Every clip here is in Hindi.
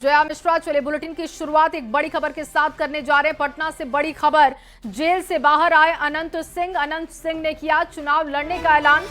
जया मिश्रा, चले बुलेटिन की शुरुआत एक बड़ी खबर के साथ करने जा रहे हैं। पटना से बड़ी खबर, जेल से बाहर आए अनंत सिंह ने किया चुनाव लड़ने का ऐलान।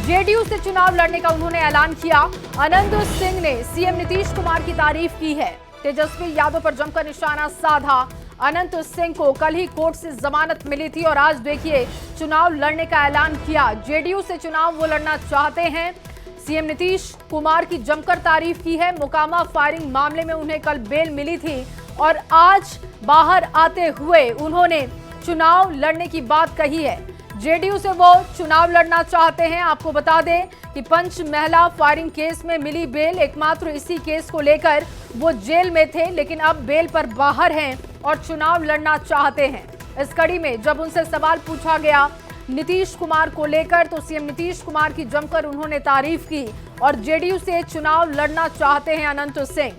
जेडीयू से चुनाव लड़ने का उन्होंने ऐलान किया। अनंत सिंह ने सीएम नीतीश कुमार की तारीफ की है। तेजस्वी यादव पर जमकर निशाना साधा। अनंत सिंह को कल ही कोर्ट से जमानत मिली थी और आज देखिए चुनाव लड़ने का ऐलान किया। जेडीयू से चुनाव वो लड़ना चाहते हैं। सीएम नीतीश कुमार की जमकर तारीफ की है। मोकामा फायरिंग मामले में उन्हें कल बेल मिली थी और आज बाहर आते हुए उन्होंने चुनाव लड़ने की बात कही है। जेडीयू से वो चुनाव लड़ना चाहते हैं। आपको बता दें कि पंच महिला फायरिंग केस में मिली बेल, एकमात्र इसी केस को लेकर वो जेल में थे, लेकिन अब बेल पर बाहर हैं और चुनाव लड़ना चाहते हैं। इस कड़ी में जब उनसे सवाल पूछा गया नीतीश कुमार को लेकर, तो सीएम नीतीश कुमार की जमकर उन्होंने तारीफ की और जेडीयू से चुनाव लड़ना चाहते हैं अनंत सिंह।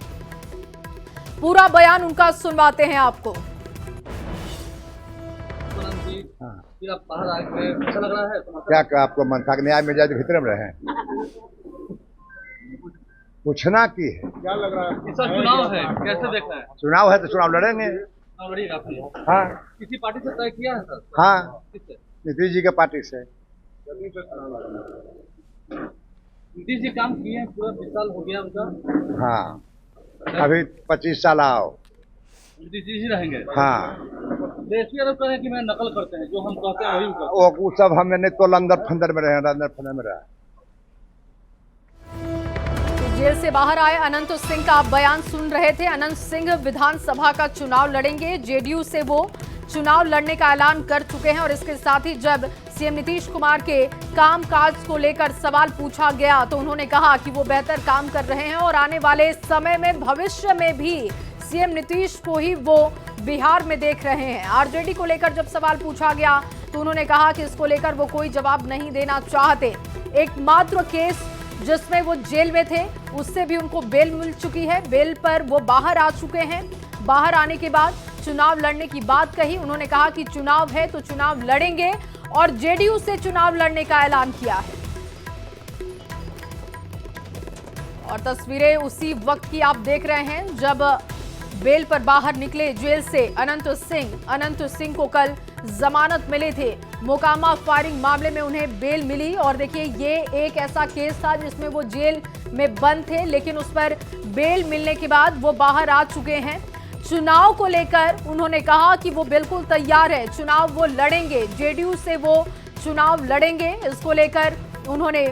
पूरा बयान उनका सुनवाते हैं आपको। आप बाहर आके अच्छा लग रहा है? क्या आपको मन था कि न्याय मिल जाए तो भीतर में रहे? पूछना की है, क्या लग रहा है? चुनाव है, कैसे देख रहे हैं? चुनाव है तो चुनाव लड़ेंगे। हाँ, किसी पार्टी से तय किया है सर? हाँ, नीतीश जी के पार्टी से। नीतीश जी काम किए हैं, पूरा 20 साल हो गया उनका। हाँ, अभी 25 साल आओ। नीतीश जी रहेंगे। हाँ, देशी यादव कह रहे हैं कि मैं नकल करते हैं, जो हम कहते हैं वही करते हैं। वो सब हमने तो अंदर फंदर में रहे, अंदर फंदर में रहा। जेल से बाहर आए अनंत सिंह का आप बयान सुन रहे थे। अनंत सिंह विधानसभा का चुनाव लड़ेंगे। जेडीयू से वो चुनाव लड़ने का ऐलान कर चुके हैं और इसके साथ ही जब सीएम नीतीश कुमार के कामकाज को लेकर सवाल पूछा गया तो उन्होंने कहा कि वो बेहतर काम कर रहे हैं और आने वाले समय में भविष्य में भी सीएम नीतीश को ही वो बिहार में देख रहे हैं। आरजेडी को लेकर जब सवाल पूछा गया तो उन्होंने कहा कि इसको लेकर वो कोई जवाब नहीं देना चाहते। एकमात्र केस जिसमें वो जेल में थे उससे भी उनको बेल मिल चुकी है। बेल पर वो बाहर आ चुके हैं। बाहर आने के बाद चुनाव लड़ने की बात कही। उन्होंने कहा कि चुनाव है तो चुनाव लड़ेंगे और जेडीयू से चुनाव लड़ने का ऐलान किया है। और तस्वीरें उसी वक्त की आप देख रहे हैं जब बेल पर बाहर निकले जेल से अनंत सिंह को कल जमानत मिली थी। मोकामा फायरिंग मामले में उन्हें बेल मिली और देखिए ये एक ऐसा केस था जिसमें वो जेल में बंद थे, लेकिन उस पर बेल मिलने के बाद वो बाहर आ चुके हैं। चुनाव को लेकर उन्होंने कहा कि वो बिल्कुल तैयार है, चुनाव वो लड़ेंगे, जेडीयू से वो चुनाव लड़ेंगे। इसको लेकर उन्होंने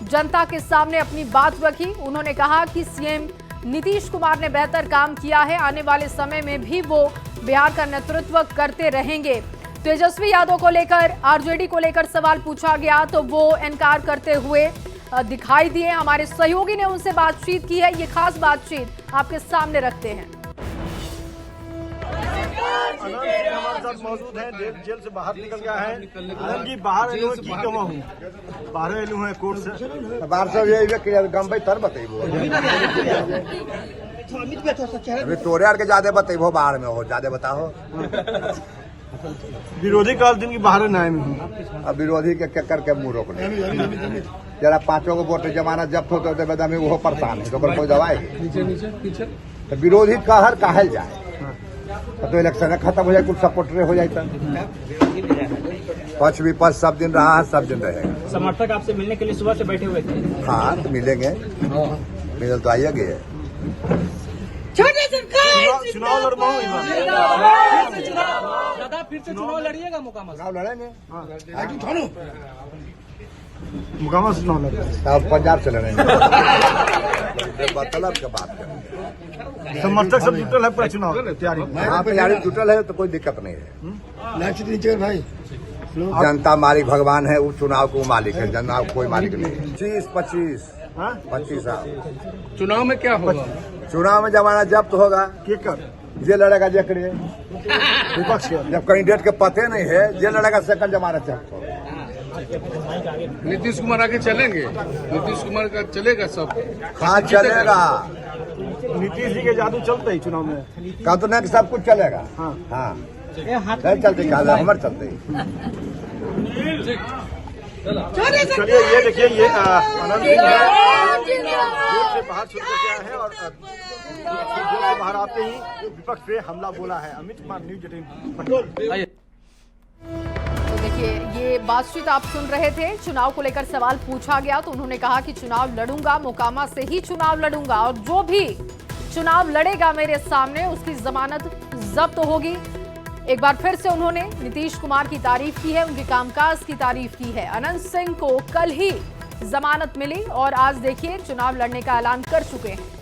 जनता के सामने अपनी बात रखी। उन्होंने कहा कि सीएम नीतीश कुमार ने बेहतर काम किया है, आने वाले समय में भी वो बिहार का नेतृत्व करते रहेंगे। तेजस्वी यादव को लेकर, आरजेडी को लेकर सवाल पूछा गया तो वो इनकार करते हुए दिखाई दिए। हमारे सहयोगी ने उनसे बातचीत की है, ये खास बातचीत आपके सामने रखते हैं। हमारे साथ मौजूद हैं, जेल से बाहर निकल गया है। अनंत जी बाहर एलू है, की कमा हूँ बाहर एलू है कोर्ट से। बाहर से ये गंभीर तर बतेबो अभी तोरे आर के ज्यादा बतेबो, बाहर में हो ज्यादा बताओ। विरोधी काल दिन की बाहर न्याय में हूँ। अब विरोधी के कर के मुंह रोकने जरा 5 को वोट जमानत जब्त होते होते बदमी वो परेशान है तो कोई दवाई तो विरोधी कहर कहल जाए तो इलेक्शन खत्म हो जाए, कुछ सपोर्टर हो जाए। पक्ष विपक्ष सब दिन रहा है, सब दिन रहेगा। समर्थक आपसे मिलने के लिए सुबह से बैठे हुए थे? हाँ, तो मिलेंगे, मिल तो आइए गए। चुनाव लड़वाऊँ दादा, फिर से चुनाव लड़िएगा? मोकामा चुनाव लड़ेंगे, मुकामा से चुनाव लड़ेंगे। अब पंजाब से लड़ेंगे। मतलब की बात करें, समर्थक सब जुटल है पूरा चुनाव तैयारी। हाँ, तैयारी जुटल है तो कोई दिक्कत नहीं है। भाई जनता मालिक भगवान है, उस चुनाव को मालिक है, जनता कोई मालिक नहीं। 25 साल चुनाव में क्या होगा? चुनाव में जमानत जब्त होगा। जे लड़ेगा जकड़े विपक्ष के जब कैंडिडेट के पते नहीं है, जे लड़ेगा सेकंड जमानत जब्त होगा। नीतीश कुमार आगे चलेंगे? नीतीश कुमार का चलेगा सब? हाँ, चलेगा। नीतीश जी के जादू चलते ही चुनाव में कहा तो नहीं सब कुछ चलेगा। हाँ, नहीं चलते हमारे चलते। चलिए ये देखिए, ये अनंत सिंह है, जेल से बाहर छूट के आए हैं और जेल से बाहर आते ही विपक्ष पे हमला बोला है। अमित कुमार, न्यूज 18। तो देखिए, ये बातचीत आप सुन रहे थे। चुनाव को लेकर सवाल पूछा गया तो उन्होंने कहा कि चुनाव लड़ूंगा, मोकामा से ही चुनाव लड़ूंगा और जो भी चुनाव लड़ेगा मेरे सामने उसकी जमानत जब्त होगी। एक बार फिर से उन्होंने नीतीश कुमार की तारीफ की है, उनके कामकाज की तारीफ की है। अनंत सिंह को कल ही जमानत मिली और आज देखिए चुनाव लड़ने का ऐलान कर चुके हैं।